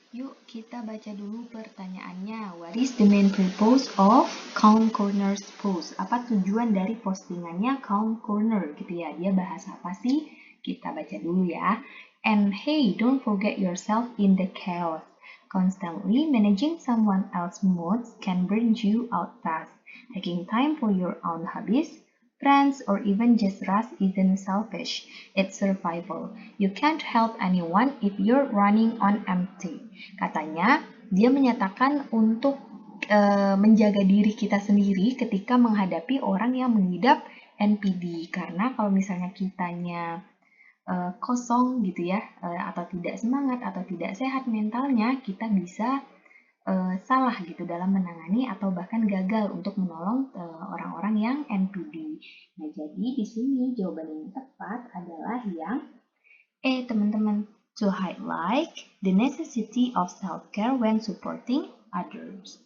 Yuk kita baca dulu pertanyaannya. What is the main purpose of Calm Corner's post? Apa tujuan dari postingannya Calm Corner gitu ya? Dia bahas apa sih? Kita baca dulu ya. And hey, don't forget yourself in the chaos. Constantly managing someone else's moods can burn you out fast. Taking time for your own hobbies, friends, or even just rest isn't selfish. It's survival. You can't help anyone if you're running on empty. Katanya, dia menyatakan untuk menjaga diri kita sendiri ketika menghadapi orang yang mengidap NPD. Karena kalau misalnya kitanya kosong gitu ya, atau tidak semangat atau tidak sehat mentalnya, kita bisa salah gitu dalam menangani atau bahkan gagal untuk menolong orang-orang yang NPD. Nah, jadi di sini jawaban yang tepat adalah yang teman-teman. To highlight the necessity of self-care when supporting others.